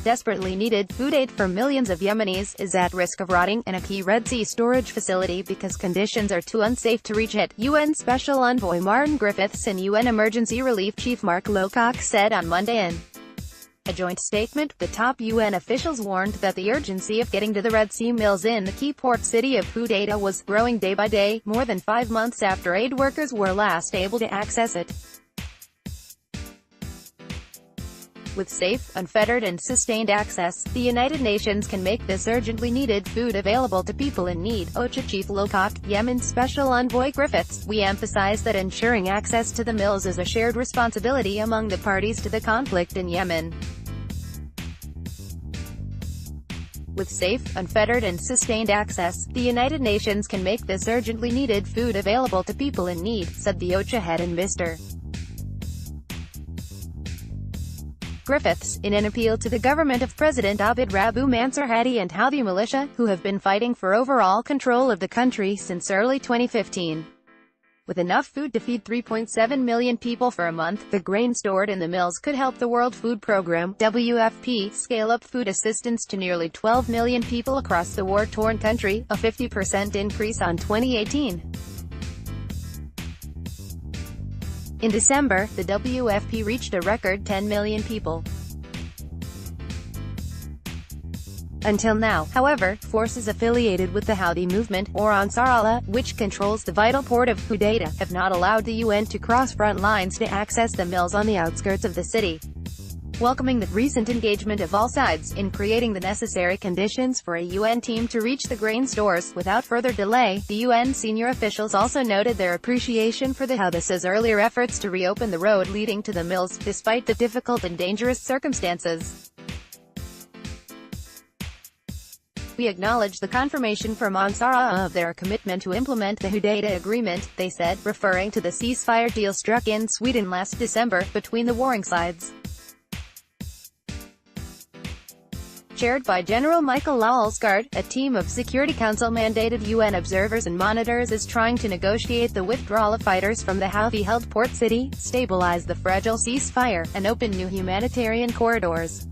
desperately needed food aid for millions of Yemenis, is at risk of rotting in a key Red Sea storage facility because conditions are too unsafe to reach it, UN Special Envoy Mark Griffiths and UN Emergency Relief Chief Mark Lowcock said on Monday in a joint statement. The top UN officials warned that the urgency of getting to the Red Sea mills in the key port city of Hudaydah was growing day by day, more than 5 months after aid workers were last able to access it. With safe, unfettered and sustained access, the United Nations can make this urgently needed food available to people in need. OCHA Chief Lowcock, Yemen Special Envoy Griffiths, we emphasize that ensuring access to the mills is a shared responsibility among the parties to the conflict in Yemen. With safe, unfettered and sustained access, the United Nations can make this urgently needed food available to people in need, said the OCHA head and Mr. Griffiths, in an appeal to the government of President Abd Rabbu Mansur Hadi and Houthi militia, who have been fighting for overall control of the country since early 2015. With enough food to feed 3.7 million people for a month, the grain stored in the mills could help the World Food Programme (WFP) scale up food assistance to nearly 12 million people across the war-torn country, a 50% increase on 2018. In December, the WFP reached a record 10 million people. Until now, however, forces affiliated with the Houthi movement, or Ansar Allah, which controls the vital port of Hudaydah, have not allowed the UN to cross front lines to access the mills on the outskirts of the city. Welcoming the recent engagement of all sides in creating the necessary conditions for a UN team to reach the grain stores without further delay, the UN senior officials also noted their appreciation for the Houthis' earlier efforts to reopen the road leading to the mills, despite the difficult and dangerous circumstances. We acknowledge the confirmation from Ansar Allah of their commitment to implement the Hudaydah Agreement, they said, referring to the ceasefire deal struck in Sweden last December, between the warring sides. Chaired by General Michael Lowcock, a team of Security Council-mandated UN observers and monitors is trying to negotiate the withdrawal of fighters from the Houthi-held port city, stabilize the fragile ceasefire, and open new humanitarian corridors.